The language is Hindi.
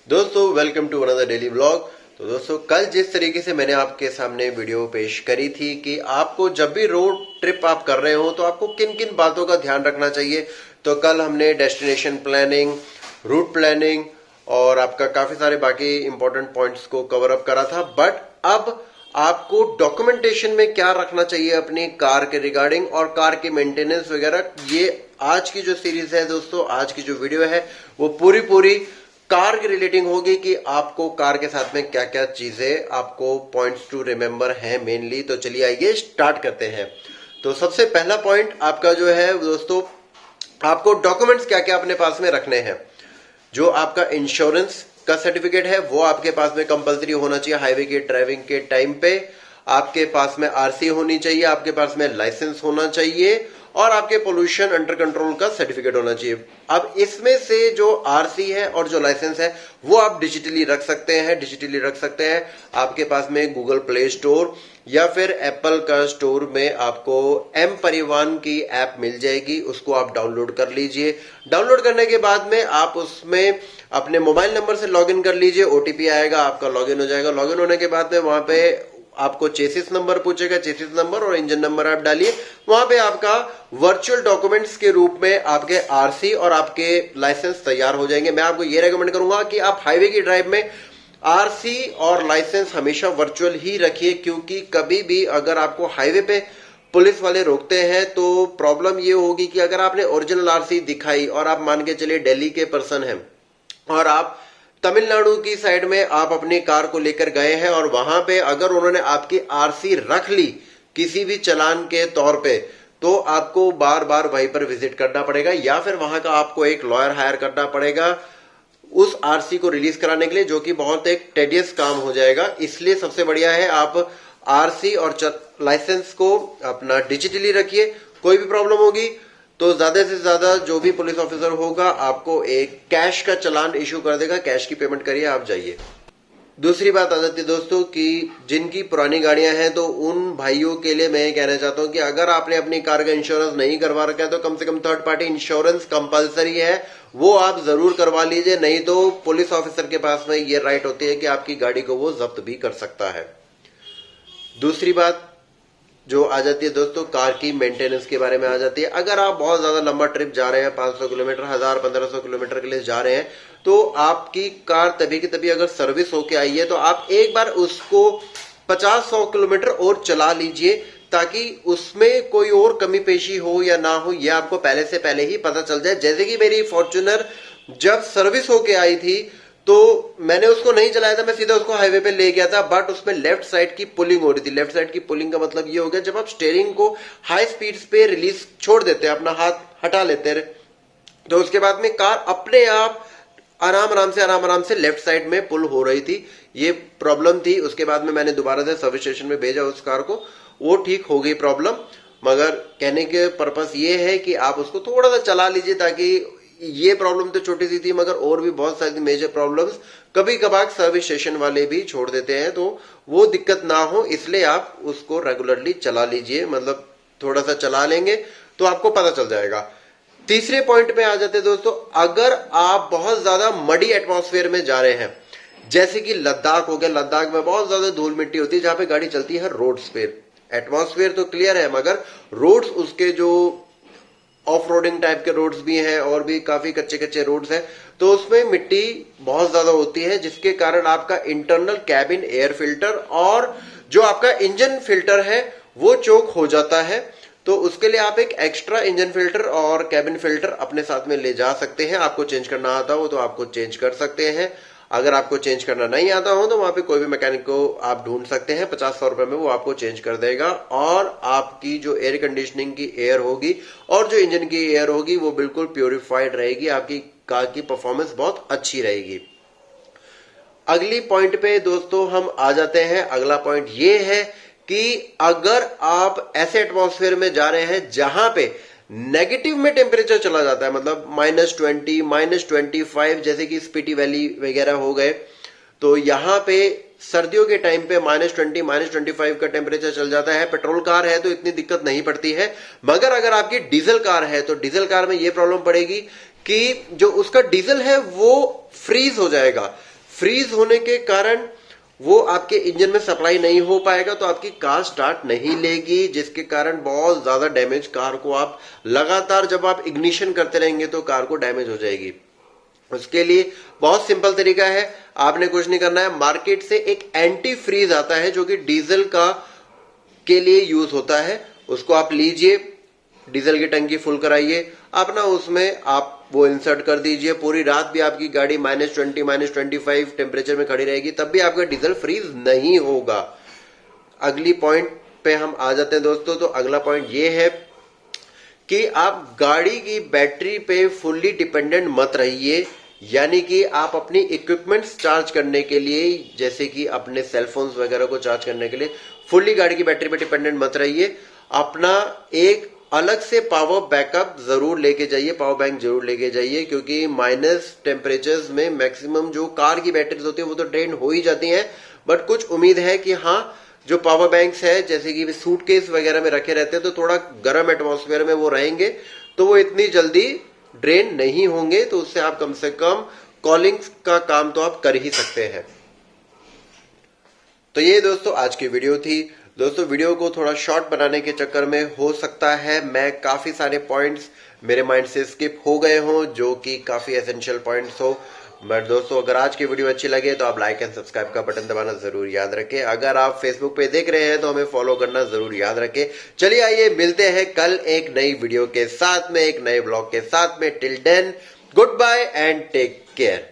दोस्तों welcome to another daily vlog. तो दोस्तों कल जिस तरीके से मैंने आपके सामने वीडियो पेश करी थी कि आपको जब भी रोड ट्रिप आप कर रहे हो तो आपको किन किन बातों का ध्यान रखना चाहिए। तो कल हमने डेस्टिनेशन प्लानिंग, रूट प्लानिंग और आपका काफी सारे बाकी इंपॉर्टेंट पॉइंट्स को कवर अप करा था। बट अब आपको डॉक्यूमेंटेशन में क्या रखना चाहिए अपनी कार के रिगार्डिंग और कार की मेंटेनेंस वगैरह, ये आज की जो सीरीज है दोस्तों, आज की जो वीडियो है वो पूरी कार के रिलेटिंग होगी कि आपको कार के साथ में क्या क्या चीजें आपको पॉइंट्स टू रिमेंबर हैं मेनली। तो चलिए आइए स्टार्ट करते हैं। तो सबसे पहला पॉइंट आपका जो है दोस्तों, आपको डॉक्यूमेंट्स क्या क्या अपने पास में रखने हैं। जो आपका इंश्योरेंस का सर्टिफिकेट है वो आपके पास में कंपलसरी होना चाहिए। हाईवे के ड्राइविंग के टाइम पे आपके पास में आरसी होनी चाहिए, आपके पास में लाइसेंस होना चाहिए और आपके पोल्यूशन अंडर कंट्रोल का सर्टिफिकेट होना चाहिए। अब इसमें से जो आरसी है और जो लाइसेंस है वो आप डिजिटली रख सकते हैं। आपके पास में गूगल प्ले स्टोर या फिर एप्पल का स्टोर में आपको एम परिवहन की ऐप मिल जाएगी, उसको आप डाउनलोड कर लीजिए। डाउनलोड करने के बाद में आप उसमें अपने मोबाइल नंबर से लॉगिन कर लीजिए, ओटीपी आएगा, आपका लॉगिन हो जाएगा। लॉगिन होने के बाद में वहां पे आपको चेसिस नंबर पूछेगा, चेसिस नंबर और इंजन नंबर आप डालिए। वहां पे आपका वर्चुअल डॉक्यूमेंट्स के रूप में आपके आरसी और आपके लाइसेंस तैयार हो जाएंगे। मैं आपको ये रेकमेंड करूंगा कि आप हाईवे की ड्राइव में आरसी और लाइसेंस हमेशा वर्चुअल ही रखिए, क्योंकि कभी भी अगर आपको हाईवे पे पुलिस वाले रोकते हैं तो प्रॉब्लम ये होगी कि अगर आपने ओरिजिनल आरसी दिखाई और आप मान के चलिए दिल्ली के पर्सन हैं और आप तमिलनाडु की साइड में आप अपनी कार को लेकर गए हैं और वहां पे अगर उन्होंने आपकी आरसी रख ली किसी भी चालान के तौर पे, तो आपको बार बार वहीं पर विजिट करना पड़ेगा या फिर वहां का आपको एक लॉयर हायर करना पड़ेगा उस आरसी को रिलीज कराने के लिए, जो कि बहुत एक टेडियस काम हो जाएगा। इसलिए सबसे बढ़िया है आप आरसी और लाइसेंस को अपना डिजिटली रखिए। कोई भी प्रॉब्लम होगी तो ज्यादा से ज्यादा जो भी पुलिस ऑफिसर होगा आपको एक कैश का चालान इशू कर देगा, कैश की पेमेंट करिए, आप जाइए। दूसरी बात आ जाती है दोस्तों कि जिनकी पुरानी गाड़ियां हैं तो उन भाइयों के लिए मैं कहना चाहता हूं कि अगर आपने अपनी कार का इंश्योरेंस नहीं करवा रखा है तो कम से come third party insurance compulsory है, वो आप जरूर करवा लीजिए। नहीं तो पुलिस ऑफिसर के पास में ये राइट होती है कि आपकी गाड़ी को वो जब्त भी कर सकता है। दूसरी बात जो आ जाती है दोस्तों, कार की मेंटेनेंस के बारे में आ जाती है। अगर आप बहुत ज्यादा लंबा ट्रिप जा रहे हैं, 500 किलोमीटर, 1000, 1500 किलोमीटर के लिए जा रहे हैं, तो आपकी कार तभी की तभी अगर सर्विस होके आई है तो आप एक बार उसको 50-100 किलोमीटर और चला लीजिए, ताकि उसमें कोई और कमी पेशी हो या ना हो यह आपको पहले से पहले ही पता चल जाए। जैसे कि मेरी फॉर्च्यूनर जब सर्विस होके आई थी तो मैंने उसको नहीं चलाया था, मैं सीधा उसको हाईवे पे ले गया था, बट उसमें लेफ्ट साइड की पुलिंग हो रही थी। लेफ्ट साइड की पुलिंग का मतलब ये हो गया, जब आप स्टीयरिंग को हाई स्पीड्स पे रिलीज छोड़ देते हैं, अपना हाथ हटा लेते हैं, तो उसके बाद में कार अपने आप आराम से लेफ्ट साइड में पुल हो रही थी। ये प्रॉब्लम थी। उसके बाद में मैंने दोबारा से सर्विस स्टेशन में भेजा उस कार को, वो ठीक हो गई प्रॉब्लम। मगर कहने के पर्पस ये है कि आप उसको थोड़ा सा चला लीजिए, ताकि ये प्रॉब्लम तो छोटी सी थी मगर और भी बहुत सारी मेजर प्रॉब्लम्स कभी कभार सर्विस स्टेशन वाले भी छोड़ देते हैं, तो वो दिक्कत ना हो इसलिए आप उसको रेगुलरली चला लीजिए। मतलब थोड़ा सा चला लेंगे तो आपको पता चल जाएगा। तीसरे पॉइंट पे आ जाते हैं दोस्तों, अगर आप बहुत ज्यादा मडी एटमॉस्फेयर में जा रहे हैं, जैसे कि लद्दाख हो गया, लद्दाख में बहुत ज्यादा धूल मिट्टी होती है जहां पे गाड़ी चलती है रोड्स पे। एटमॉस्फेयर तो क्लियर है मगर रोड्स उसके जो ऑफ रोडिंग टाइप के रोड्स भी हैं और भी काफी कच्चे कच्चे रोड्स हैं, तो उसमें मिट्टी बहुत ज्यादा होती है, जिसके कारण आपका इंटरनल कैबिन एयर फिल्टर और जो आपका इंजन फिल्टर है वो चोक हो जाता है। तो उसके लिए आप एक एक्स्ट्रा इंजन फिल्टर और कैबिन फिल्टर अपने साथ में ले जा सकते हैं। आपको चेंज करना आता हो तो आपको चेंज कर सकते हैं। अगर आपको चेंज करना नहीं आता हो तो वहां पे कोई भी मैकेनिक को आप ढूंढ सकते हैं, 50-100 रुपए में वो आपको चेंज कर देगा। और आपकी जो एयर कंडीशनिंग की एयर होगी और जो इंजन की एयर होगी वो बिल्कुल प्योरीफाइड रहेगी, आपकी कार की परफॉर्मेंस बहुत अच्छी रहेगी। अगली पॉइंट पे दोस्तों हम आ जाते हैं। अगला पॉइंट ये है कि अगर आप ऐसे एटमॉस्फेयर में जा रहे हैं जहां पे नेगेटिव में टेम्परेचर चला जाता है, मतलब -20, -25, जैसे कि स्पीति वैली वगैरह हो गए, तो यहां पे सर्दियों के टाइम पे -20, -25 का टेम्परेचर चल जाता है। पेट्रोल कार है तो इतनी दिक्कत नहीं पड़ती है, मगर अगर आपकी डीजल कार है तो डीजल कार में यह प्रॉब्लम पड़ेगी कि जो उसका डीजल है वो फ्रीज हो जाएगा। फ्रीज होने के कारण वो आपके इंजन में सप्लाई नहीं हो पाएगा, तो आपकी कार स्टार्ट नहीं लेगी, जिसके कारण बहुत ज्यादा डैमेज कार को आप लगातार जब आप इग्निशन करते रहेंगे तो कार को डैमेज हो जाएगी। उसके लिए बहुत सिंपल तरीका है, आपने कुछ नहीं करना है, मार्केट से एक एंटी फ्रीज आता है जो कि डीजल का के लिए यूज होता है, उसको आप लीजिए, डीजल की टंकी फुल कराइए अपना, उसमें आप वो इंसर्ट कर दीजिए। पूरी रात भी आपकी गाड़ी -20 -25 टेम्परेचर में खड़ी रहेगी, तब भी आपका डीजल फ्रीज नहीं होगा। अगली पॉइंट पे हम आ जाते हैं दोस्तों। तो अगला पॉइंट ये है कि आप गाड़ी की बैटरी पे फुल्ली डिपेंडेंट मत रहिए, यानी कि आप अपनी इक्विपमेंट्स चार्ज करने के लिए, जैसे कि अपने सेलफोन्स वगैरह को चार्ज करने के लिए फुल्ली गाड़ी की बैटरी पे डिपेंडेंट मत रहिए। अपना एक अलग से पावर बैकअप जरूर लेके जाइए, पावर बैंक जरूर लेके जाइए, क्योंकि माइनस टेम्परेचर्स में मैक्सिमम जो कार की बैटरीज होती है वो तो ड्रेन हो ही जाती हैं, बट कुछ उम्मीद है कि हाँ जो पावर बैंक्स है जैसे कि सूटकेस वगैरह में रखे रहते हैं तो थोड़ा गर्म एटमॉस्फेयर में वो रहेंगे, तो वो इतनी जल्दी ड्रेन नहीं होंगे, तो उससे आप कम से कम कॉलिंग का काम तो आप कर ही सकते हैं। तो ये दोस्तों आज की वीडियो थी। दोस्तों वीडियो को थोड़ा शॉर्ट बनाने के चक्कर में हो सकता है मैं काफी सारे पॉइंट्स मेरे माइंड से स्किप हो गए हों जो कि काफी एसेंशियल पॉइंट्स हो, बट दोस्तों अगर आज की वीडियो अच्छी लगे तो आप लाइक एंड सब्सक्राइब का बटन दबाना जरूर याद रखें। अगर आप फेसबुक पे देख रहे हैं तो हमें फॉलो करना जरूर याद रखें। चलिए आइए मिलते हैं कल एक नई वीडियो के साथ में, एक नए ब्लॉग के साथ में। Till then goodbye and take care.